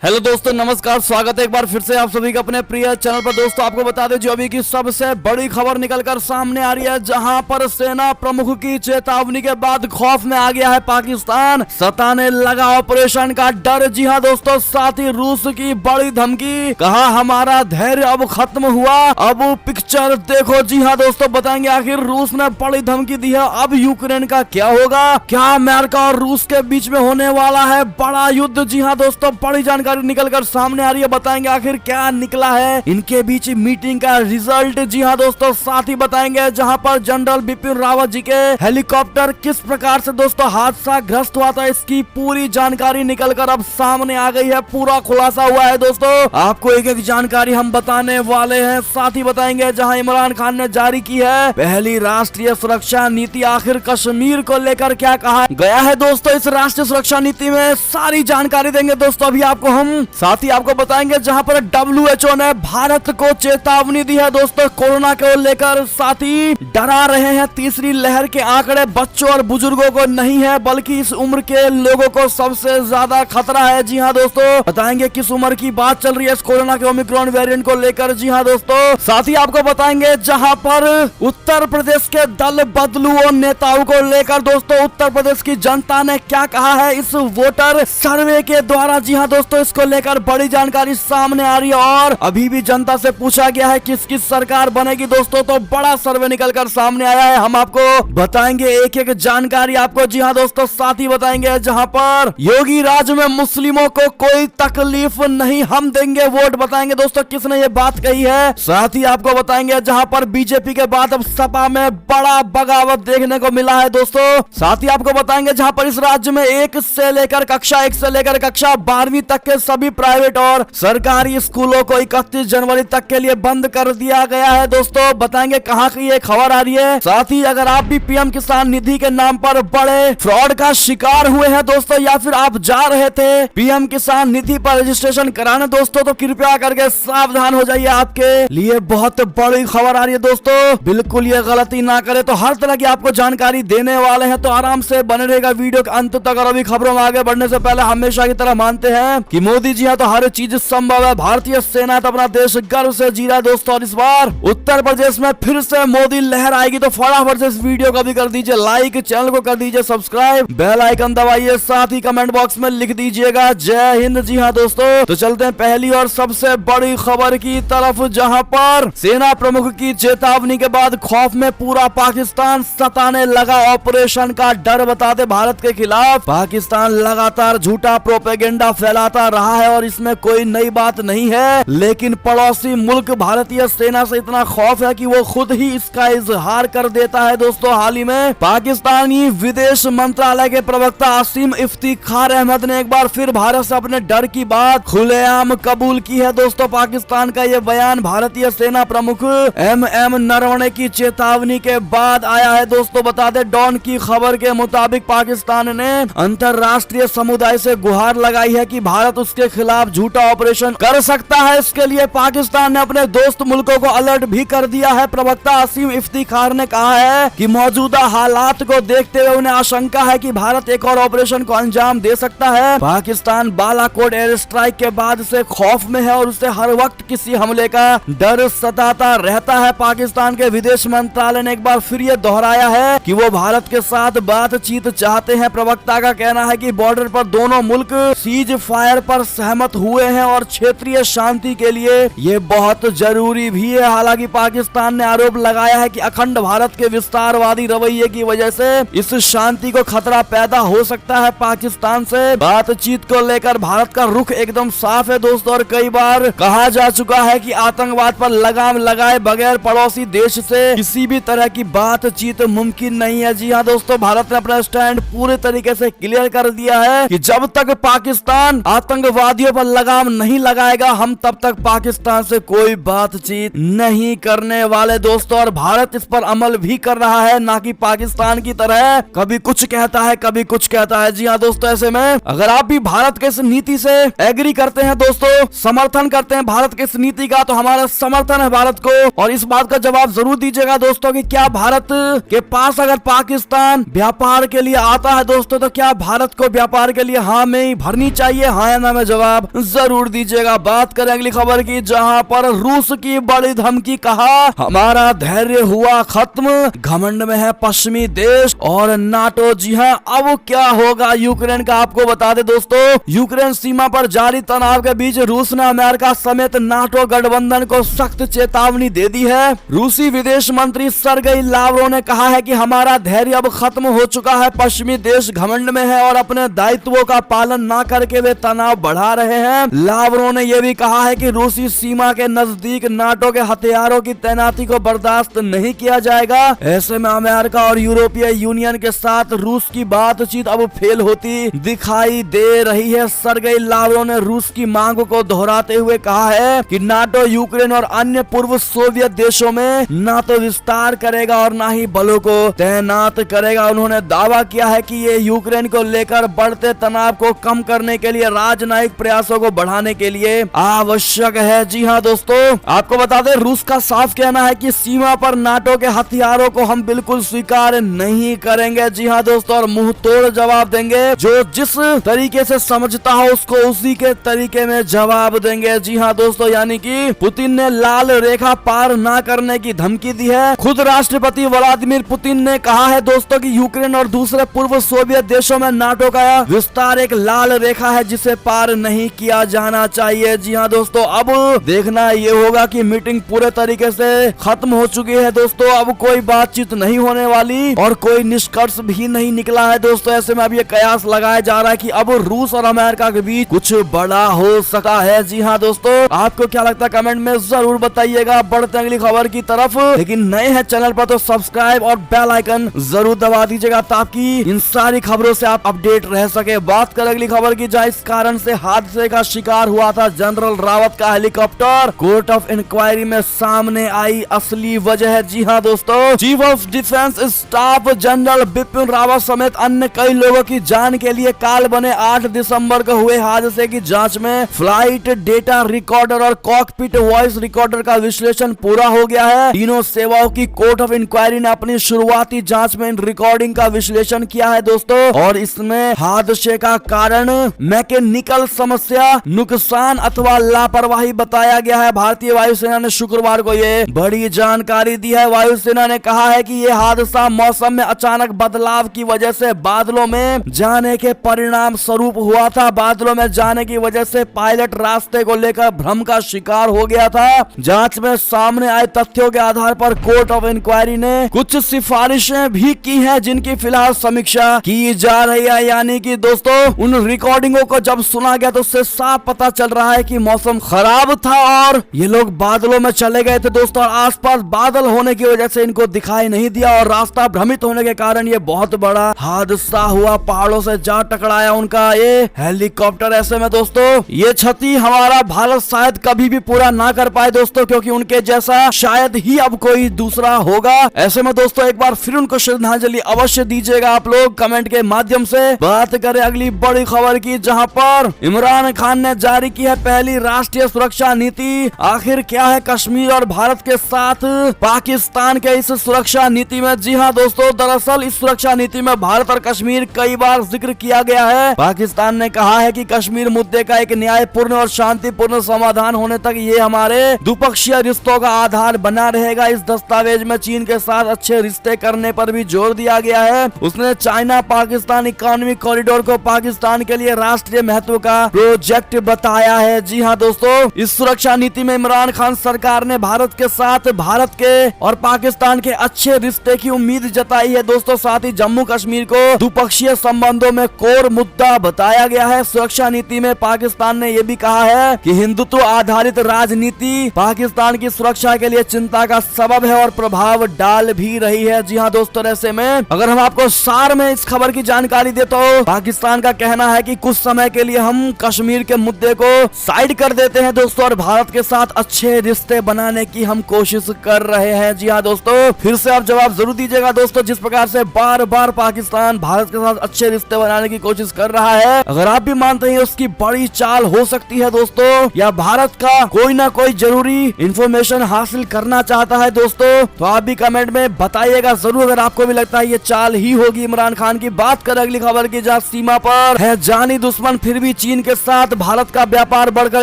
Hello दोस्तों, नमस्कार। स्वागत है एक बार फिर से आप सभी का अपने प्रिय चैनल पर। दोस्तों आपको बता दें जो अभी की सबसे बड़ी खबर निकलकर सामने आ रही है, जहां पर सेना प्रमुख की चेतावनी के बाद खौफ में आ गया है पाकिस्तान। सताने लगा ऑपरेशन का डर। जी हां दोस्तों, साथ ही रूस की बड़ी धमकी, कहा हमारा धैर्य अब खत्म हुआ, अब पिक्चर देखो। जी हां दोस्तों, बताएंगे आखिर रूस ने बड़ी धमकी दी है, अब यूक्रेन का क्या होगा, क्या अमेरिका और रूस के बीच में होने वाला है बड़ा युद्ध। जी हां दोस्तों, बड़ी जानकारी निकलकर सामने आ रही है। बताएंगे आखिर क्या निकला है इनके बीच मीटिंग का रिजल्ट। जी हां दोस्तों, साथ ही बताएंगे जहां पर जनरल बिपिन रावत जी के हेलीकॉप्टर किस प्रकार से दोस्तों हादसा ग्रस्त हुआ था, इसकी पूरी जानकारी निकलकर अब सामने आ गई है। पूरा खुलासा हुआ है दोस्तों, आपको एक एक जानकारी हम बताने वाले हैं। साथ ही बताएंगे जहां इमरान खान ने जारी की है पहली राष्ट्रीय सुरक्षा नीति, आखिर कश्मीर को लेकर क्या कहा गया है दोस्तों इस राष्ट्रीय सुरक्षा नीति में, सारी जानकारी देंगे दोस्तों अभी आपको। साथ ही आपको बताएंगे जहां पर WHO ने भारत को चेतावनी दी है दोस्तों कोरोना को लेकर, साथ ही डरा रहे हैं तीसरी लहर के आंकड़े बच्चों और बुजुर्गों को नहीं है, बल्कि इस उम्र के लोगों को सबसे ज्यादा खतरा है। जी हां दोस्तों, बताएंगे किस उम्र की बात चल रही है इस कोरोना के ओमिक्रॉन वेरिएंट को लेकर। जी हां दोस्तों, साथ ही आपको बताएंगे जहां पर उत्तर प्रदेश के दल बदलुओं नेताओं को लेकर दोस्तों उत्तर प्रदेश की जनता ने क्या कहा है इस वोटर सर्वे के द्वारा। जी हां दोस्तों, इसको लेकर बड़ी जानकारी सामने आ रही है और अभी भी जनता से पूछा गया है किसकी सरकार बनेगी दोस्तों, तो बड़ा सर्वे निकलकर सामने आया है। हम आपको बताएंगे एक एक जानकारी आपको। जी हां दोस्तों, साथ ही बताएंगे जहां पर योगी राज में मुस्लिमों को कोई तकलीफ नहीं, हम देंगे वोट। बताएंगे दोस्तों किसने ये बात कही है। साथ ही आपको बताएंगे जहां पर बीजेपी के बाद अब सपा में बड़ा बगावत देखने को मिला है दोस्तों। साथ ही आपको बताएंगे जहां पर इस राज्य में 1 से लेकर कक्षा 12वीं तक के सभी प्राइवेट और सरकारी स्कूलों को 31 जनवरी तक के लिए बंद कर दिया गया है दोस्तों। बताएंगे कहां की ये खबर आ रही है। साथ ही अगर आप भी पीएम किसान निधि के नाम पर बड़े फ्रॉड का शिकार हुए हैं दोस्तों, या फिर आप जा रहे थे पीएम किसान निधि पर रजिस्ट्रेशन कराने दोस्तों, तो कृपया करके सावधान हो जाइए, आपके लिए बहुत बड़ी खबर आ रही है दोस्तों। बिल्कुल ये गलती ना करे, तो हर तरह की आपको जानकारी देने वाले हैं, तो आराम से बने रहेगा वीडियो के अंत तक। और अभी खबरों में आगे बढ़ने से पहले हमेशा की तरह मानते हैं कि मोदी जी तो हर चीज संभव है, भारतीय सेना तो अपना देश गर्व से जी रहा है दोस्तों। और इस बार उत्तर प्रदेश में फिर से मोदी लहर आएगी, तो फटाफट से इस वीडियो को भी कर दीजिए लाइक, चैनल को कर दीजिए सब्सक्राइब, बेल आइकन दबाइए, साथ ही कमेंट बॉक्स में लिख दीजिएगा जय हिंद। जी हाँ दोस्तों, तो चलते हैं पहली और सबसे बड़ी खबर की तरफ, जहां पर सेना प्रमुख की चेतावनी के बाद खौफ में पूरा पाकिस्तान, सताने लगा ऑपरेशन का डर। बताते भारत के खिलाफ पाकिस्तान लगातार झूठा प्रोपेगेंडा फैलाता रहा है और इसमें कोई नई बात नहीं है, लेकिन पड़ोसी मुल्क भारतीय सेना से इतना खौफ है कि वो खुद ही इसका इजहार कर देता है दोस्तों। हाल ही में पाकिस्तानी विदेश मंत्रालय के प्रवक्ता आसिम इफ्तिखार अहमद ने एक बार फिर भारत से अपने डर की बात खुलेआम कबूल की है दोस्तों। पाकिस्तान का ये बयान भारतीय सेना प्रमुख MM नरवणे की चेतावनी के बाद आया है दोस्तों। बता दें डॉन की खबर के मुताबिक पाकिस्तान ने अंतरराष्ट्रीय समुदाय से गुहार लगाई है कि भारत उसके खिलाफ झूठा ऑपरेशन कर सकता है। इसके लिए पाकिस्तान ने अपने दोस्त मुल्कों को अलर्ट भी कर दिया है। प्रवक्ता आसिम इफ्तिखार ने कहा है कि मौजूदा हालात को देखते हुए उन्हें आशंका है कि भारत एक और ऑपरेशन को अंजाम दे सकता है। पाकिस्तान बालाकोट एयर स्ट्राइक के बाद से खौफ में है और उसे हर वक्त किसी हमले का डर सताता रहता है। पाकिस्तान के विदेश मंत्रालय ने एक बार फिर ये दोहराया है कि वो भारत के साथ बातचीत चाहते हैं। प्रवक्ता का कहना है कि बॉर्डर पर दोनों मुल्क सीज फायर पर सहमत हुए हैं और क्षेत्रीय शांति के लिए ये बहुत जरूरी भी है। हालांकि पाकिस्तान ने आरोप लगाया है कि अखंड भारत के विस्तारवादी रवैये की वजह से इस शांति को खतरा पैदा हो सकता है। पाकिस्तान से बातचीत को लेकर भारत का रुख एकदम साफ है दोस्तों, और कई बार कहा जा चुका है कि आतंकवाद पर लगाम लगाए बगैर पड़ोसी देश से किसी भी तरह की बातचीत मुमकिन नहीं है। जी हाँ दोस्तों, भारत ने अपना स्टैंड पूरे तरीके से क्लियर कर दिया है कि जब तक पाकिस्तान आतंकवादियों पर लगाम नहीं लगाएगा, हम तब तक पाकिस्तान से कोई बातचीत नहीं करने वाले दोस्तों। और भारत इस पर अमल भी कर रहा है, ना कि पाकिस्तान की तरह कभी कुछ कहता है कभी कुछ कहता है। जी हाँ दोस्तों, ऐसे में अगर आप भी भारत के इस नीति से एग्री करते हैं दोस्तों, समर्थन करते हैं भारत की इस नीति का, तो हमारा समर्थन है भारत को। और इस बात का जवाब जरूर दीजिएगा दोस्तों कि क्या भारत के पास अगर पाकिस्तान व्यापार के लिए आता है दोस्तों, तो क्या भारत को व्यापार के लिए हाँ में भरनी चाहिए, हाँ या में जवाब जरूर दीजिएगा। बात करें अगली खबर की, जहां पर रूस की बड़ी धमकी, कहा हमारा धैर्य हुआ खत्म, घमंड में है पश्चिमी देश और नाटो। जी हां, अब क्या होगा यूक्रेन का आपको बता दे दोस्तों। यूक्रेन सीमा पर जारी तनाव के बीच रूस ने अमेरिका समेत नाटो गठबंधन को सख्त चेतावनी दे दी है। रूसी विदेश मंत्री सर्गेई लावरोव ने कहा है कि हमारा धैर्य अब खत्म हो चुका है, पश्चिमी देश घमंड में है और अपने दायित्वों का पालन न करके वे तनाव बढ़ा रहे हैं। लावरोव ने यह भी कहा है कि रूसी सीमा के नजदीक नाटो के हथियारों की तैनाती को बर्दाश्त नहीं किया जाएगा। ऐसे में अमेरिका और यूरोपीय यूनियन के साथ रूस की बातचीत अब फेल होती दिखाई दे रही है। सर्गेई लावरोव ने रूस की मांग को दोहराते हुए कहा है कि नाटो यूक्रेन और अन्य पूर्व सोवियत देशों में न तो विस्तार करेगा और न ही बलों को तैनात करेगा। उन्होंने दावा किया है कि ये यूक्रेन को लेकर बढ़ते तनाव को कम करने के लिए राजनयिक प्रयासों को बढ़ाने के लिए आवश्यक है। जी हाँ दोस्तों, आपको बता दें रूस का साफ कहना है कि सीमा पर नाटो के हथियारों को हम बिल्कुल स्वीकार नहीं करेंगे। जी हाँ दोस्तों, और मुंह तोड़ जवाब देंगे, जो जिस तरीके से समझता हो उसको उसी के तरीके में जवाब देंगे। जी हाँ दोस्तों, यानी कि पुतिन ने लाल रेखा पार ना करने की धमकी दी है। खुद राष्ट्रपति व्लादिमीर पुतिन ने कहा है दोस्तों कि यूक्रेन और दूसरे पूर्व सोवियत देशों में नाटो का विस्तार एक लाल रेखा है जिसे पार नहीं किया जाना चाहिए। जी हाँ दोस्तों, अब देखना ये होगा कि मीटिंग पूरे तरीके से खत्म हो चुकी है दोस्तों। अब कोई बातचीत नहीं होने वाली और कोई निष्कर्ष भी नहीं निकला है दोस्तों। ऐसे में अब ये कयास लगाया जा रहा है कि अब रूस और अमेरिका के बीच कुछ बड़ा हो सकता है। जी हाँ दोस्तों, आपको क्या लगता है कमेंट में जरूर बताइएगा। बढ़ते अगली खबर की तरफ, लेकिन नए हैं चैनल पर तो सब्सक्राइब और बेल आइकन जरूर दबा दीजिएगा ताकि इन सारी खबरों से आप अपडेट रह सके। बात कर अगली खबर की, जहाँ इस कारण से हादसे का शिकार हुआ था जनरल रावत का हेलीकॉप्टर, कोर्ट ऑफ इंक्वायरी में सामने आई असली वजह। जी हाँ दोस्तों, chief of defence staff general Bipin Rawat समेत अन्य कई लोगों की जान के लिए काल बने 8 दिसंबर को हुए हादसे की जांच में फ्लाइट डेटा रिकॉर्डर और कॉकपिट वॉइस रिकॉर्डर का विश्लेषण पूरा हो गया है। तीनों सेवाओं की कोर्ट ऑफ इंक्वायरी ने अपनी शुरुआती जांच में इन रिकॉर्डिंग का विश्लेषण किया है दोस्तों, और इसमें हादसे का कारण मैकेनिकल समस्या, नुकसान अथवा लापरवाही बताया गया है। भारतीय वायुसेना ने शुक्रवार को ये बड़ी जानकारी दी है। वायुसेना ने कहा है कि ये हादसा मौसम में अचानक बदलाव की वजह से बादलों में जाने के परिणाम स्वरूप हुआ था। बादलों में जाने की वजह से पायलट रास्ते को लेकर भ्रम का शिकार हो गया था। जांच में सामने आए तथ्यों के आधार पर कोर्ट ऑफ इंक्वायरी ने कुछ सिफारिशें भी की हैं जिनकी फिलहाल समीक्षा की जा रही है। यानी कि दोस्तों, उन रिकॉर्डिंगों को जब सुना गया तो उससे साफ पता चल रहा है कि मौसम खराब था और ये लोग बादलों में चले गए थे दोस्तों, और आसपास बादल होने की वजह से इनको दिखाई नहीं दिया और रास्ता भ्रमित होने के कारण ये बहुत बड़ा हादसा हुआ। पहाड़ों से जा टकराया उनका ये हेलीकॉप्टर। ऐसे में दोस्तों, ये क्षति हमारा भारत शायद कभी भी पूरा ना कर पाए दोस्तों, क्योंकि उनके जैसा शायद ही अब कोई दूसरा होगा। ऐसे में दोस्तों, एक बार फिर उनको श्रद्धांजलि अवश्य दीजिएगा आप लोग कमेंट के माध्यम से। बात करें अगली बड़ी खबर की, जहां पर इमरान खान ने जारी की है पहली राष्ट्रीय सुरक्षा नीति। आखिर क्या है कश्मीर और भारत के साथ पाकिस्तान के इस सुरक्षा नीति में? जी हाँ दोस्तों, दरअसल इस सुरक्षा नीति में भारत और कश्मीर कई बार जिक्र किया गया है। पाकिस्तान ने कहा है कि कश्मीर मुद्दे का एक न्यायपूर्ण और शांतिपूर्ण समाधान होने तक ये हमारे द्विपक्षीय रिश्तों का आधार बना रहेगा। इस दस्तावेज में चीन के साथ अच्छे रिश्ते करने पर भी जोर दिया गया है। उसने चाइना पाकिस्तान इकोनॉमिक कॉरिडोर को पाकिस्तान के लिए राष्ट्रीय महत्व का प्रोजेक्ट बताया है। जी हाँ दोस्तों, इस सुरक्षा नीति में इमरान खान सरकार ने भारत के साथ भारत के और पाकिस्तान के अच्छे रिश्ते की उम्मीद जताई है दोस्तों। साथ ही जम्मू कश्मीर को द्विपक्षीय संबंधों में कोर मुद्दा बताया गया है। सुरक्षा नीति में पाकिस्तान ने यह भी कहा है कि हिंदुत्व आधारित राजनीति पाकिस्तान की सुरक्षा के लिए चिंता का सबब है और प्रभाव डाल भी रही है। जी हाँ दोस्तों, ऐसे में अगर हम आपको सार में इस खबर की जानकारी दे तो पाकिस्तान का कहना है कि कुछ समय के लिए हम कश्मीर के मुद्दे को साइड कर देते हैं दोस्तों और भारत के साथ अच्छे रिश्ते बनाने की हम कोशिश कर रहे हैं। जी हाँ दोस्तों, फिर से आप जवाब जरूर दीजिएगा दोस्तों। जिस प्रकार से बार बार पाकिस्तान भारत के साथ अच्छे रिश्ते बनाने की कोशिश कर रहा है, अगर आप भी मानते हैं उसकी बड़ी चाल हो सकती है दोस्तों, या भारत का कोई ना कोई जरूरी इंफॉर्मेशन हासिल करना चाहता है दोस्तों, तो आप भी कमेंट में बताइएगा जरूर अगर आपको भी लगता है ये चाल ही होगी इमरान खान की। बात करें अगली खबर की, जहाँ सीमा पर है जानी दुश्मन फिर भी चीन के साथ भारत का व्यापार बढ़कर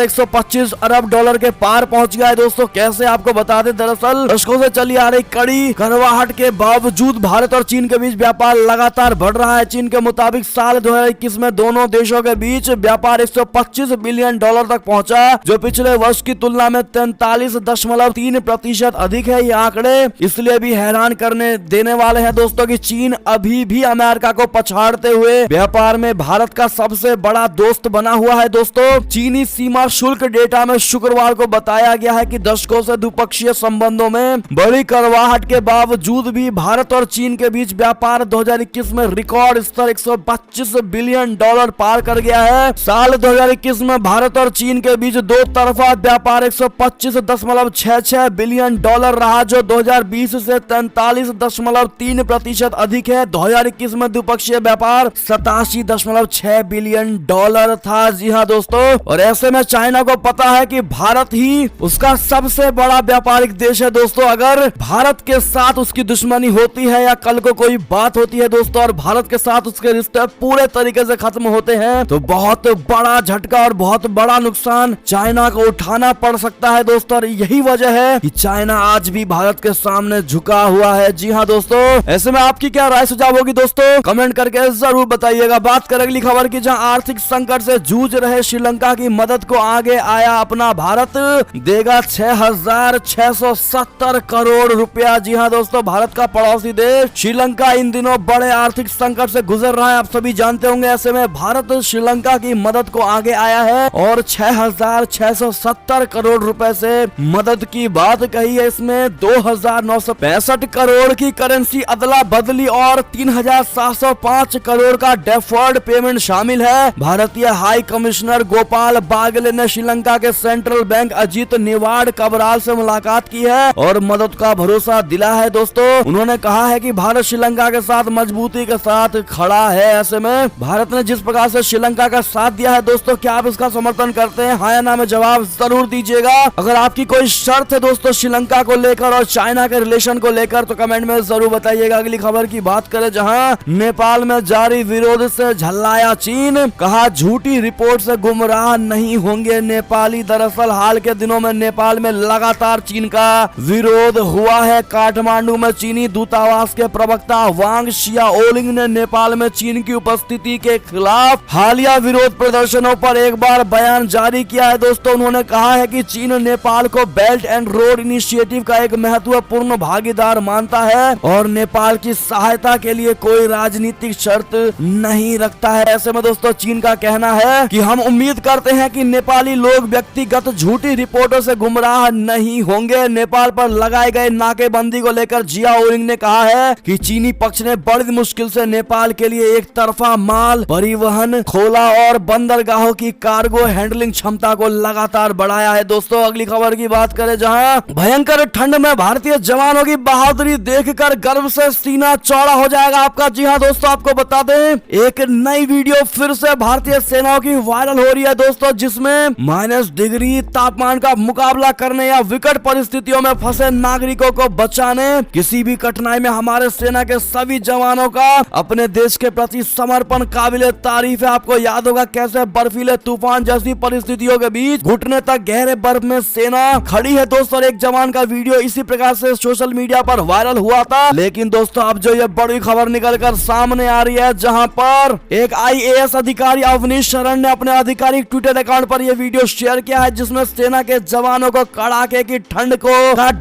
125 अरब डॉलर के पार पहुंच गया है दोस्तों। कैसे आपको बता दें, दरअसल दशकों से चली आ रही कड़ी कड़वाहट के बावजूद भारत और चीन के बीच व्यापार लगातार बढ़ रहा है। चीन के मुताबिक साल 2021 में दोनों देशों के बीच व्यापार 125 बिलियन डॉलर तक पहुंचा, जो पिछले वर्ष की तुलना में 43.3% अधिक है। ये आंकड़े इसलिए भी हैरान करने देने वाले हैं दोस्तों कि चीन अभी भी अमेरिका को पछाड़ते हुए व्यापार में भारत का सबसे बड़ा दोस्त बना हुआ है दोस्तों। चीनी सीमा शुल्क डेटा में शुक्रवार को बताया गया है कि दशकों से द्विपक्षीय संबंधों में बड़ी कड़वाहट के बावजूद भी भारत और चीन के बीच व्यापार 2021 में रिकॉर्ड स्तर 125 बिलियन डॉलर पार कर गया है। साल 2021 में भारत और चीन के बीच दो तरफा व्यापार 125.66 बिलियन डॉलर रहा, जो 2020 से 43.3% अधिक है। 2021 में द्विपक्षीय व्यापार 87.6 बिलियन डॉलर था। जी हाँ दोस्तों, और ऐसे में चाइना को पता है कि भारत ही उसका सबसे बड़ा व्यापारिक देश है दोस्तों। अगर भारत के साथ उसकी दुश्मनी होती है या कल को कोई बात होती है दोस्तों और भारत के साथ उसके रिश्ते पूरे तरीके से खत्म होते हैं, तो बहुत बड़ा झटका और बहुत बड़ा नुकसान चाइना को उठाना पड़ सकता है दोस्तों। और यही वजह है कि चाइना आज भी भारत के सामने झुका हुआ है। जी हाँ दोस्तों, ऐसे में आपकी क्या राय सुझाव होगी दोस्तों, कमेंट करके जरूर बताइएगा। बात करें अगली खबर की, जहां आर्थिक संकट से जूझ रहे श्रीलंका की मदद को आगे आया अपना भारत, देगा 6,670 करोड़ रुपया। जी हाँ दोस्तों, भारत का पड़ोसी देश श्रीलंका इन दिनों बड़े आर्थिक संकट से गुजर रहा है, आप सभी जानते होंगे। ऐसे में भारत श्रीलंका की मदद को आगे आया है और 6,670 करोड़ रुपए से मदद की बात कही है। इसमें 2,965 करोड़ की करेंसी अदला बदली और 3,705 करोड़ का डेफर्ड पेमेंट शामिल है। भारतीय हाई कमिश्नर गोपाल बागले ने श्रीलंका के सेंट्रल बैंक अजीत निवाड कबराल से मुलाकात की है और मदद का भरोसा दिला है दोस्तों। उन्होंने कहा है कि भारत श्रीलंका के साथ मजबूती के साथ खड़ा है। ऐसे में भारत ने जिस प्रकार से श्रीलंका का साथ दिया है दोस्तों, क्या आप इसका समर्थन करते हैं? हाँ या ना में जवाब जरूर दीजिएगा। अगर आपकी कोई शर्त है दोस्तों श्रीलंका को लेकर और चाइना के रिलेशन को लेकर, तो कमेंट में जरूर बताइएगा। अगली खबर की बात करें, जहां नेपाल में जारी विरोध से झल्लाया चीन, कहा झूठी रिपोर्ट से गुमराह नहीं होंगे नेपाली। दरअसल हाल के दिनों में नेपाल में लगातार चीन का विरोध हुआ है। काठमांडू में चीनी दूतावास के प्रवक्ता वांग शियाओलिंग ने नेपाल में चीन की उपस्थिति के खिलाफ हालिया विरोध प्रदर्शनों पर एक बार बयान जारी किया है दोस्तों। उन्होंने कहा है कि चीन नेपाल को बेल्ट एंड रोड इनिशिएटिव का एक महत्वपूर्ण भागीदार मानता है और नेपाल की सहायता के लिए कोई राजनीतिक शर्त नहीं रखता है। ऐसे में दोस्तों चीन का कहना है कि हम उम्मीद करते हैं कि नेपाली लोग व्यक्तिगत झूठी रिपोर्टों से गुमराह नहीं होंगे। नेपाल पर लगाए गए नाकेबंदी को लेकर जियाओलिंग ने कहा है कि चीनी पक्ष ने बड़ी मुश्किल से नेपाल के लिए एक तरफा माल परिवहन खोला और बंदरगाहों की कार्गो हैंडलिंग क्षमता को लगातार बढ़ाया है। दोस्तों अगली खबर की बात करें, जहां भयंकर ठंड में भारतीय जवानों की बहादुरी देखकर गर्व से सीना चौड़ा हो जाएगा आपका। जी हाँ दोस्तों, आपको बता दें एक नई वीडियो फिर से भारतीय सेनाओं की वायरल हो रही है दोस्तों, जिसमें -डिग्री तापमान का मुकाबला करने या विकट परिस्थितियों में फंसे नागरिकों को बचाने, किसी भी कठिनाई में हमारे सेना के सभी जवानों का अपने देश के प्रति समर्पण काबिले तारीफ है। आपको याद होगा कैसे बर्फीले तूफान जैसी परिस्थितियों के बीच घुटने तक गहरे बर्फ में सेना खड़ी है दोस्तों। एक जवान का वीडियो इसी प्रकार से सोशल मीडिया पर वायरल हुआ था। लेकिन दोस्तों अब जो ये बड़ी खबर निकलकर सामने आ रही है, जहां पर एक IAS अधिकारी अवनीश शरण ने अपने आधिकारिक ट्विटर अकाउंट पर यह वीडियो शेयर किया है, जिसमें सेना के जवानों को कड़ाके की ठंड को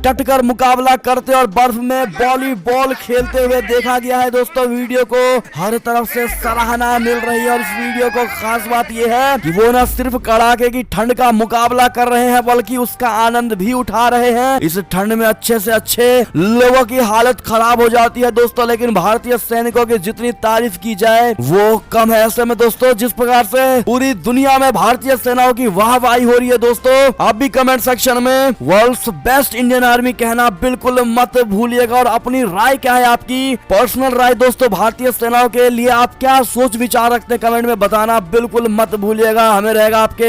डटकर मुकाबला करते और बर्फ में वॉलीबॉल खेलते हुए देखा गया है दोस्तों। वीडियो को हर तरफ से सराहना मिल रही है और इस वीडियो को खास बात यह है कि वो न सिर्फ कड़ाके की ठंड का मुकाबला कर रहे हैं, बल्कि उसका आनंद भी उठा रहे हैं। इस ठंड में अच्छे से अच्छे लोगों की हालत खराब हो जाती है दोस्तों, लेकिन भारतीय सैनिकों की जितनी तारीफ की जाए वो कम है। ऐसे में दोस्तों जिस प्रकार से पूरी दुनिया में भारतीय सेनाओं की वाहवाही हो रही है दोस्तों, आप भी कमेंट सेक्शन में वर्ल्ड्स बेस्ट इंडियन आर्मी कहना बिल्कुल मत भूलिएगा। और अपनी राय क्या है, आपकी पर्सनल राय दोस्तों भारतीय सेनाओं के लिए आप क्या सोच विचार रखते हैं, कमेंट में बताना बिल्कुल मत भूलिएगा। हमें रहेगा आपके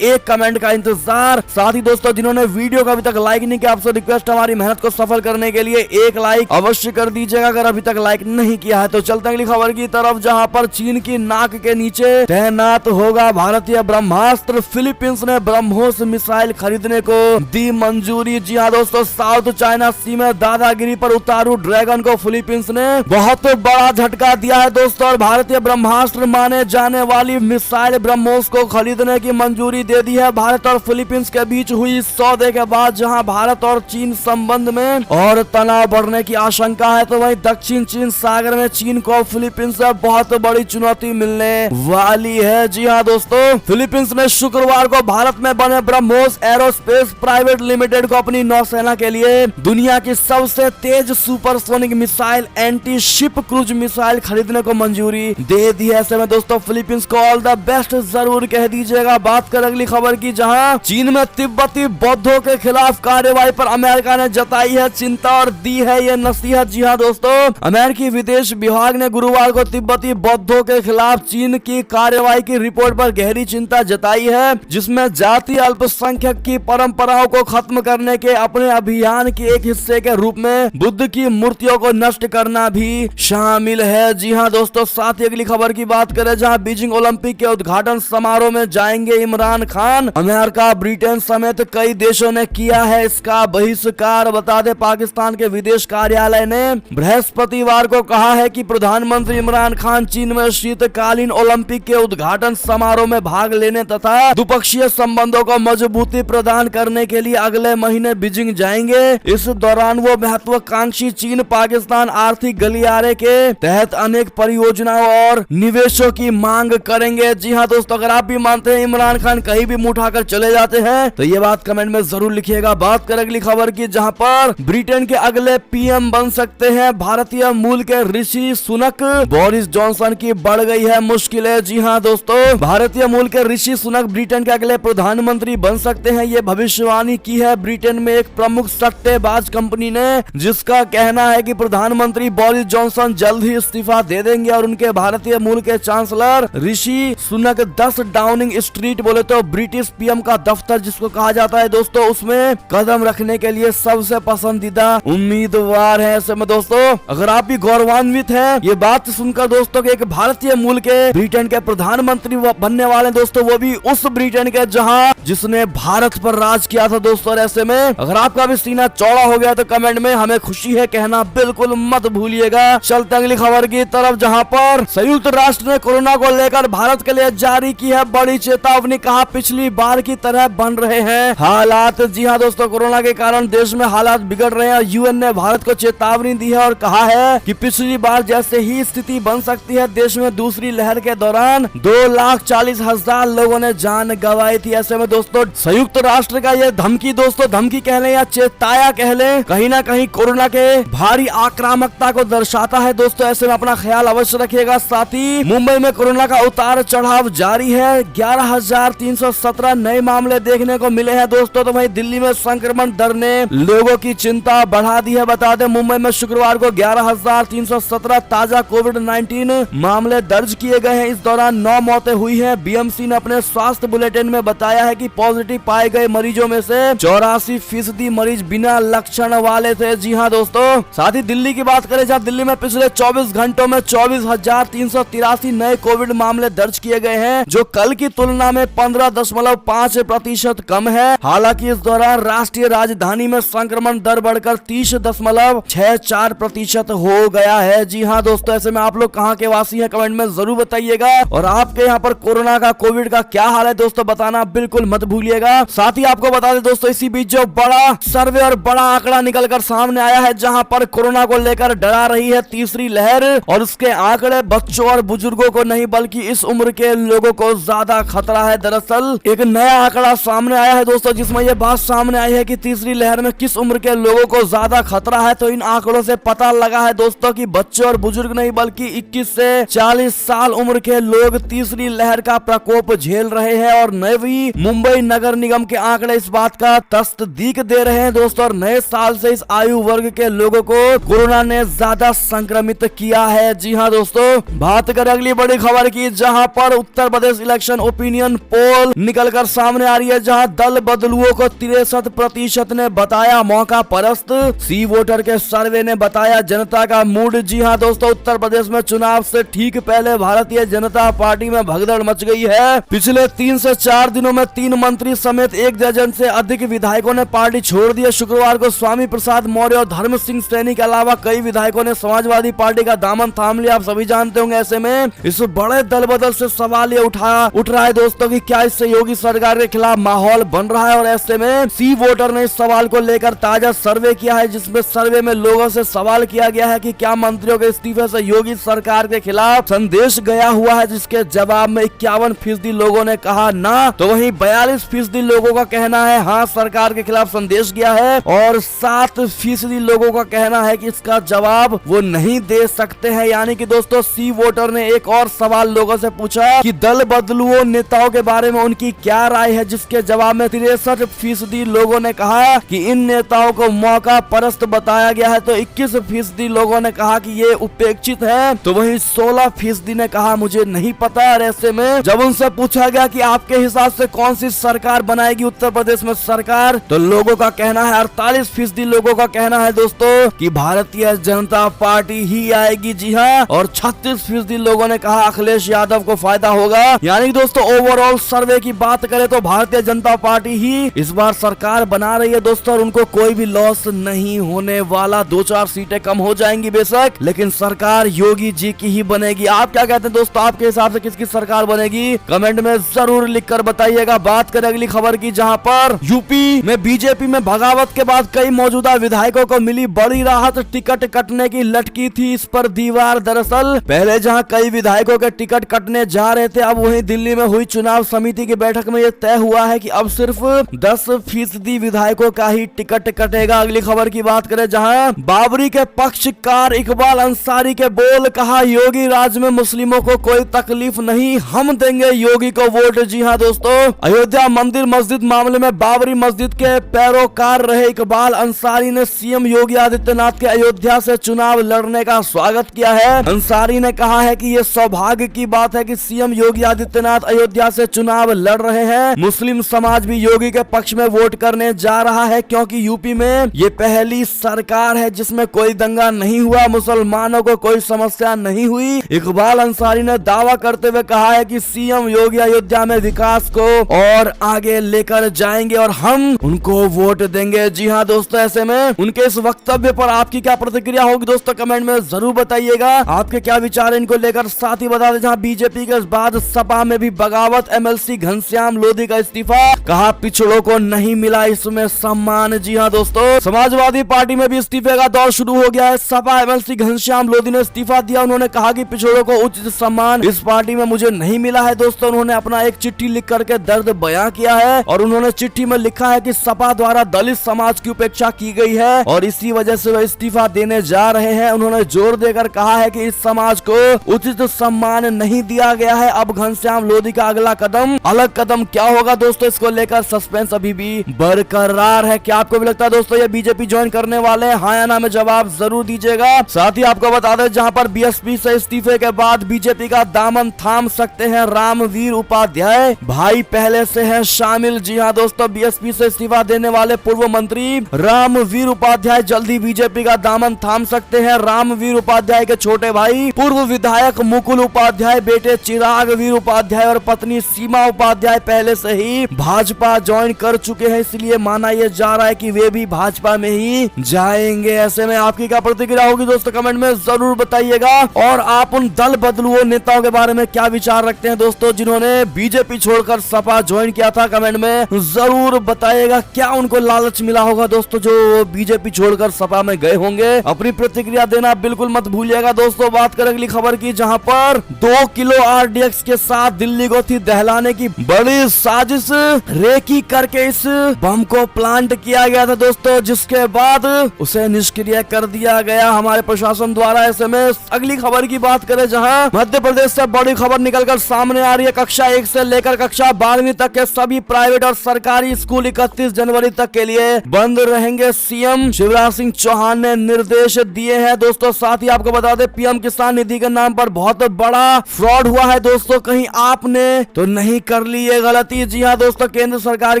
एक कमेंट का इंतजार। साथ ही दोस्तों जिन्होंने वीडियो को अभी तक लाइक नहीं किया, आपसे रिक्वेस्ट हमारी मेहनत को सफल करने के लिए एक लाइक अवश्य कर दीजिएगा अगर अभी तक लाइक नहीं किया है। तो चलते हैं अगली खबर की तरफ, जहां पर चीन की नाक के नीचे तैनात होगा भारतीय ब्रह्मास्त्र। फिलीपींस ने ब्रह्मोस मिसाइल खरीदने को दी मंजूरी। जी हाँ दोस्तों, साउथ चाइना सी में दादागिरी पर उतारू ड्रैगन को फिलीपींस ने बहुत बड़ा झटका दिया है दोस्तों, और भारतीय ब्रह्मास्त्र माने जाने वाली मिसाइल ब्रह्मोस को खरीदने की मंजूरी दे दी है। भारत और फिलीपींस के बीच हुई सौदे के बाद जहां भारत और चीन संबंध में और तनाव बढ़ने की आशंका है, तो वहीं दक्षिण चीन सागर में चीन को फिलीपींस से बहुत बड़ी चुनौती मिलने वाली है। जी हाँ दोस्तों, फिलीपींस ने शुक्रवार को भारत में बने ब्रह्मोस एरोस्पेस प्राइवेट लिमिटेड को अपनी नौसेना के लिए दुनिया की सबसे तेज supersonic missile anti ship cruise missile खरीदने को मंजूरी दे दी है। ऐसे में दोस्तों फिलीपींस को ऑल द बेस्ट जरूर कह दीजिएगा। बात कर अगली खबर की, जहां चीन में तिब्बती बौद्धों के खिलाफ कार्रवाई पर अमेरिका ने जताई है चिंता और दी है ये नसीहत। जी हाँ दोस्तों, अमेरिकी विदेश विभाग ने गुरुवार को तिब्बती बौद्धों के खिलाफ चीन की कार्रवाई की रिपोर्ट पर गहरी चिंता जताई है, जिसमें जाति अल्पसंख्यक की परंपराओं को खत्म करने के अपने अभियान के एक हिस्से के रूप में बुद्ध की मूर्तियों को नष्ट करना भी शामिल है। जी हाँ दोस्तों, साथ ही अगली खबर की बात करें, जहां बीजिंग ओलंपिक के उद्घाटन समारोह में जाएंगे इमरान खान। अमेरिका, ब्रिटेन समेत कई देशों ने किया है इसका बहिष्कार। बता दें, पाकिस्तान के विदेश कार्यालय ने बृहस्पतिवार को कहा है कि प्रधानमंत्री इमरान खान चीन में शीतकालीन ओलंपिक के उद्घाटन समारोह में भाग लेने तथा द्विपक्षीय संबंधों को मजबूती प्रदान करने के लिए अगले महीने बीजिंग जाएंगे। इस दौरान वो महत्वाकांक्षी चीन पाकिस्तान आर्थिक गलियारे के तहत अनेक परियोजनाओं और निवेशों की मांग करेंगे। जी हाँ दोस्तों, अगर आप भी मानते हैं इमरान खान कहीं भी मुंह उठाकर चले जाते हैं तो ये बात कमेंट में जरूर लिखिएगा। बात कर अगली खबर की, जहां पर ब्रिटेन के अगले पीएम बन सकते हैं भारतीय मूल के ऋषि सुनक। बोरिस जॉनसन की बढ़ गई है मुश्किलें। जी हाँ दोस्तों, भारतीय मूल के ऋषि सुनक ब्रिटेन के अगले प्रधानमंत्री बन सकते हैं, ये भविष्यवाणी की है ब्रिटेन में एक प्रमुख सट्टेबाज कंपनी ने, जिसका कहना है कि प्रधानमंत्री बोरिस जॉनसन जल्द ही इस्तीफा दे देंगे और उनके भारतीय मूल के chancellor Rishi Sunak 10 Downing street, बोले तो ब्रिटिश पीएम का दफ्तर जिसको कहा जाता है दोस्तों, उसमें कदम रखने के लिए सबसे पसंदीदा उम्मीदवार है। ऐसे में दोस्तों, अगर आप भी गौरवान्वित हैं ये बात सुनकर दोस्तों कि एक भारतीय मूल के ब्रिटेन के प्रधानमंत्री बनने वाले दोस्तों, वो भी उस ब्रिटेन के जहां जिसने भारत पर राज किया था दोस्तों। और ऐसे में अगर आपका भी सीना चौड़ा हो गया तो कमेंट में हमें खुशी है कहना बिल्कुल मत भूलिएगा। चलते अगली खबर की तरफ, जहां पर संयुक्त राष्ट्र ने कोरोना को लेकर भारत के लिए जारी की है बड़ी चेतावनी। कहा पिछली बार की तरह बन रहे हैं हालात। जी हाँ दोस्तों, कोरोना के कारण देश में हालात बिगड़ रहे हैं। यूएन ने भारत को चेतावनी दी है और कहा है कि पिछली बार जैसे ही स्थिति बन सकती है। देश में दूसरी लहर के दौरान 2,40,000 लोगों ने जान गंवाई थी। ऐसे में दोस्तों, संयुक्त राष्ट्र का ये धमकी दोस्तों, धमकी कह लें या चेताया कह लें, कहीं ना कहीं कोरोना के भारी आक्रामकता को दर्शाता है दोस्तों। ऐसे में अपना ख्याल अवश्य रखिएगा। साथ ही मुंबई में कोरोना का उतार चढ़ाव जारी है। 11,317 नए मामले देखने को मिले हैं दोस्तों। तो वहीं दिल्ली में संक्रमण दर ने लोगों की चिंता बढ़ा दी है। बता दें, मुंबई में शुक्रवार को 11,317 ताजा कोविड-19 मामले दर्ज किए गए हैं। इस दौरान 9 मौतें हुई हैं। बीएमसी ने अपने स्वास्थ्य बुलेटिन में बताया है कि पॉजिटिव पाए गए मरीजों में से 84% मरीज बिना लक्षण वाले थे। जी हाँ दोस्तों, साथ ही दिल्ली की बात करें, जहाँ दिल्ली में पिछले 24 घंटों में 24,383 नए कोविड मामले दर्ज किए गए हैं, जो कल की तुलना में 15.5% कम है। हालांकि इस दौरान राष्ट्रीय राजधानी में संक्रमण दर बढ़कर 30.64% हो गया है। जी हाँ दोस्तों, ऐसे में आप लोग कहाँ के वासी हैं कमेंट में जरूर बताइएगा। और आपके यहाँ पर कोरोना का, कोविड का क्या हाल है दोस्तों, बताना बिल्कुल मत भूलिएगा। साथ ही आपको बता दें दोस्तों, इसी बीच जो बड़ा सर्वे और बड़ा आंकड़ा निकलकर सामने आया है, जहां पर कोरोना को लेकर डरा रही है तीसरी लहर, और उसके आंकड़े बच्चों और बुजुर्गों को नहीं बल्कि इस उम्र के लोगों को ज्यादा खतरा है। दरअसल एक नया आंकड़ा सामने आया है दोस्तों, जिसमें यह बात सामने आई है कि तीसरी लहर में किस उम्र के लोगों को ज्यादा खतरा है। तो इन आंकड़ों से पता लगा है दोस्तों कि बच्चे और बुजुर्ग नहीं बल्कि 21 से 40 साल उम्र के लोग तीसरी लहर का प्रकोप झेल रहे हैं। और नवी मुंबई नगर निगम के आंकड़े इस बात का तस्दीक दे रहे हैं दोस्तों। और नए साल से इस आयु वर्ग के लोगों को कोरोना ने ज्यादा संक्रमित किया है। जी हाँ दोस्तों, बात करें अगली बड़ी खबर की, जहां पर Uttar Pradesh election opinion poll निकलकर सामने आ रही है, जहां दल बदलुओं को 63% ने बताया मौका परस्त। सी वोटर के सर्वे ने बताया जनता का मूड। जी हाँ दोस्तों, उत्तर प्रदेश में चुनाव से ठीक पहले भारतीय जनता पार्टी में भगदड़ मच गई है। पिछले 3 से 4 दिनों में 3 मंत्री समेत 1 दर्जन से अधिक विधायकों ने पार्टी छोड़ दी। शुक्रवार को स्वामी प्रसाद मौर्य और धर्म सिंह सैनी के अलावा कई विधायकों ने समाजवादी पार्टी का दामन थाम लिया। आप सभी जानते होंगे, ऐसे में इस बड़े दल बदल से सवाल ये उठ रहा है दोस्तों कि क्या इससे योगी सरकार के खिलाफ माहौल बन रहा है। और ऐसे में सी वोटर ने इस सवाल को लेकर ताजा सर्वे किया है, जिसमें सर्वे में लोगों से सवाल किया गया है कि क्या मंत्रियों के इस्तीफे से योगी सरकार के खिलाफ संदेश गया हुआ है, जिसके जवाब में 51% लोगों ने कहा ना, तो वहीं 42% लोगों का कहना है हाँ सरकार के खिलाफ संदेश गया है, और 7% लोगों का कहना है कि इसका जवाब वो नहीं दे सकते हैं। यानी कि दोस्तों सी वोटर ने एक और सवाल लोगों से पूछा कि दल बदलुओं नेताओं के बारे में उनकी क्या राय है, जिसके जवाब में 63% लोगों ने कहा कि इन नेताओं को मौका परस्त बताया गया है, तो 21% लोगों ने कहा कि ये उपेक्षित है, तो वहीं 16% ने कहा मुझे नहीं पता। और ऐसे में जब उनसे पूछा गया कि आपके हिसाब से कौन सी सरकार बनाएगी उत्तर प्रदेश में सरकार, तो लोगों का कहना है 48% लोगों का कहना है दोस्तों कि भारतीय जनता पार्टी ही आएगी। जी हाँ, और 36% लोगों ने कहा अखिलेश यादव को फायदा होगा। यानी दोस्तों ओवरऑल सर्वे की बात करें तो भारतीय जनता पार्टी ही इस बार सरकार बना रही है दोस्तों, और उनको कोई भी लॉस नहीं होने वाला। 2-4 सीटें कम हो जाएंगी बेशक, लेकिन सरकार योगी जी की ही बनेगी। आप क्या कहते हैं दोस्तों, आपके हिसाब से किसकी सरकार बनेगी? कमेंट में जरूर लिखकर बताइएगा। बात करें अगली खबर की, जहां पर यूपी में बीजेपी में बगावत के बाद कई मौजूदा विधायकों को मिली बड़ी राहत। टिकट कटने की लटकी थी इस पर दीवार। दरअसल पहले जहां कई विधायकों के टिकट कटने जा रहे थे, अब वहीं दिल्ली में हुई चुनाव समिति की बैठक में यह तय हुआ है कि अब सिर्फ 10% विधायकों का ही टिकट कटेगा। अगली खबर की बात करें, जहां बाबरी के पक्षकार इकबाल अंसारी के बोल, कहा योगी राज में मुस्लिमों को कोई तकलीफ नहीं, हम देंगे योगी को वोट। जी हाँ दोस्तों, अयोध्या मंदिर मस्जिद मामले में बाबरी मस्जिद के पैरोकार रहे इकबाल अंसारी ने सीएम योगी आदित्यनाथ के अयोध्या से चुनाव लड़ने का स्वागत किया है। अंसारी ने कहा है कि ये सौभाग्य की बात है कि सीएम योगी आदित्यनाथ अयोध्या से चुनाव लड़ रहे हैं। मुस्लिम समाज भी योगी के पक्ष में वोट करने जा रहा है, क्योंकि यूपी में ये पहली सरकार है जिसमें कोई दंगा नहीं हुआ, मुसलमानों को कोई समस्या नहीं हुई। इकबाल अंसारी ने दावा करते हुए कहा है कि सीएम योगी अयोध्या में विकास को और आगे लेकर जाएंगे और हम उनको वोट देंगे। जी हाँ दोस्तों, ऐसे में उनके इस वक्तव्य पर आपकी क्या प्रतिक्रिया होगी दोस्तों, कमेंट में जरूर बताइएगा। आपके क्या विचार इनको लेकर। साथ ही बता दें, जहाँ बीजेपी के बाद सपा में भी बगावत, एमएलसी घनश्याम लोधी का इस्तीफा, कहा पिछड़ों को नहीं मिला इसमें सम्मान। जी हाँ दोस्तों, समाजवादी पार्टी में भी इस्तीफे का दौर शुरू हो गया है। सपा एमएलसी घनश्याम लोधी ने इस्तीफा दिया। उन्होंने कहा कि पिछड़ों को उचित सम्मान इस पार्टी में मुझे नहीं मिला है। दोस्तों, उन्होंने अपना एक चिट्ठी लिख करके दर्द बयां किया है, और उन्होंने चिट्ठी में लिखा है कि सपा द्वारा दलित समाज की उपेक्षा की गई है और इसी वजह से वह इस्तीफा देने जा रहे हैं। उन्होंने जोर देकर कहा है कि इस समाज को उचित सम्मान नहीं दिया गया है। अब घनश्याम लोधी का अगला कदम, अलग कदम क्या होगा दोस्तों, इसको लेकर सस्पेंस अभी भी बरकरार है। क्या आपको भी लगता है दोस्तों ये बीजेपी ज्वाइन करने वाले हैं? हाँ या ना में जवाब जरूर दीजिएगा। साथ ही आपको बता दें, जहां पर बीएसपी से इस्तीफे के बाद बीजेपी का दामन थाम सकते हैं रामवीर उपाध्याय, भाई पहले से है शामिल। जी हाँ दोस्तों, बीएसपी से इस्तीफा देने वाले पूर्व मंत्री रामवीर उपाध्याय जल्दी बीजेपी का दामन थाम सकते हैं। रामवीर उपाध्याय के छोटे भाई पूर्व विधायक मुकुल उपाध्याय, बेटे चिराग वीर उपाध्याय और पत्नी सीमा उपाध्याय पहले से ही भाजपा ज्वाइन कर चुके हैं, इसलिए माना यह जा रहा है कि वे भी भाजपा में ही जाएंगे। ऐसे में आपकी क्या प्रतिक्रिया होगी दोस्तों, कमेंट में जरूर बताइएगा। और आप उन दल बदलुओं नेताओं के बारे में क्या विचार रखते हैं दोस्तों, जिन्होंने बीजेपी छोड़कर सपा ज्वाइन किया था? कमेंट में जरूर बताइएगा। क्या उनको लालच मिला होगा दोस्तों जो बीजेपी छोड़कर सपा में गए होंगे? अपनी प्रतिक्रिया देना बिल्कुल मत भूलिएगा दोस्तों। बात करें अगली खबर की, जहां पर 2 किलो आरडीएक्स के साथ दिल्ली को थी दहलाने की बड़ी साजिश रेकी करके इस बम को प्लांट किया गया था दोस्तों, जिसके बाद उसे निष्क्रिय कर दिया गया हमारे प्रशासन द्वारा। ऐसे में अगली खबर की बात करें, जहां मध्य प्रदेश से बड़ी खबर निकलकर सामने आ रही है। कक्षा 1 से लेकर कक्षा 12वीं तक के सभी प्राइवेट और सरकारी स्कूल 31 जनवरी तक के लिए बंद रहेंगे, सीएम शिवराज सिंह चौहान ने निर्देश दिए हैं दोस्तों। साथ ही आपको बता दें, पीएम किसान निधि के नाम पर बहुत बड़ा फ्रॉड हुआ है दोस्तों, कहीं आपने तो नहीं कर ली ये गलती। जी हाँ दोस्तों, केंद्र सरकार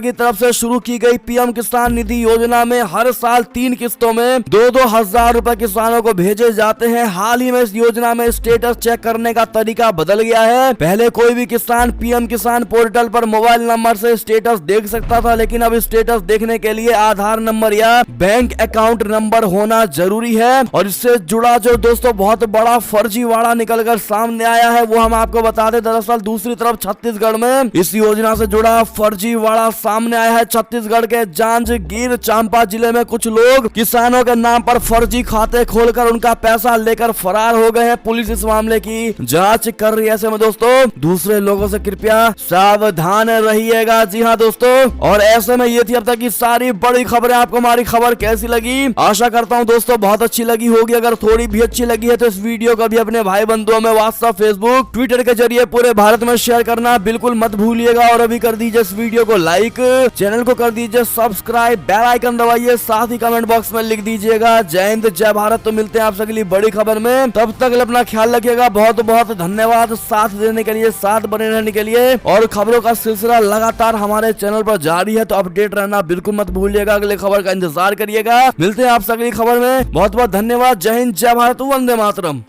की तरफ से शुरू की गई पीएम किसान निधि योजना में हर साल 3 किस्तों में 2-2 हजार रुपए किसानों को भेजे जाते हैं। हाल ही में इस योजना में स्टेटस चेक करने का तरीका बदल बदल गया है। पहले कोई भी किसान पीएम किसान पोर्टल पर मोबाइल नंबर से स्टेटस देख सकता था, लेकिन अब स्टेटस देखने के लिए आधार नंबर या बैंक अकाउंट नंबर होना जरूरी है। और इससे जुड़ा जो दोस्तों बहुत बड़ा फर्जीवाड़ा निकलकर सामने आया है वो हम आपको बता दें। दरअसल दूसरी तरफ छत्तीसगढ़ में इस योजना से जुड़ा फर्जीवाड़ा सामने आया है। छत्तीसगढ़ के जांजगीर चांपा जिले में कुछ लोग किसानों के नाम पर फर्जी खाते खोलकर उनका पैसा लेकर फरार हो गए हैं। पुलिस इस मामले की जांच कर रही है। ऐसे में दोस्तों दूसरे लोगों से कृपया सावधान रहिएगा। जी हाँ दोस्तों, और ऐसे में ये थी अब तक की सारी बड़ी खबरें। आपको हमारी खबर कैसी लगी? आशा करता हूँ दोस्तों बहुत अच्छी लगी होगी। अगर थोड़ी भी अच्छी लगी है तो इस वीडियो को भी अपने भाई बंधुओं में व्हाट्सएप, फेसबुक, ट्विटर के जरिए पूरे भारत में शेयर करना बिल्कुल मत भूलिएगा। और अभी कर दीजिए इस वीडियो को लाइक, चैनल को कर दीजिए सब्सक्राइब, बेल आइकन दबाइए, साथ ही कमेंट बॉक्स में लिख दीजिएगा जय हिंद जय भारत। तो मिलते हैं आपसे अगली बड़ी खबर में, तब तक अपना ख्याल रखिएगा। बहुत बहुत धन्यवाद साथ देने के लिए, साथ बने रहने के लिए। और खबरों का सिलसिला लगातार हमारे चैनल पर जारी है, तो अपडेट रहना बिल्कुल मत भूलिएगा। अगले खबर का इंतजार करिएगा। मिलते हैं आपसे अगली खबर में। बहुत बहुत धन्यवाद। जय हिंद जय भारत, वंदे मातरम।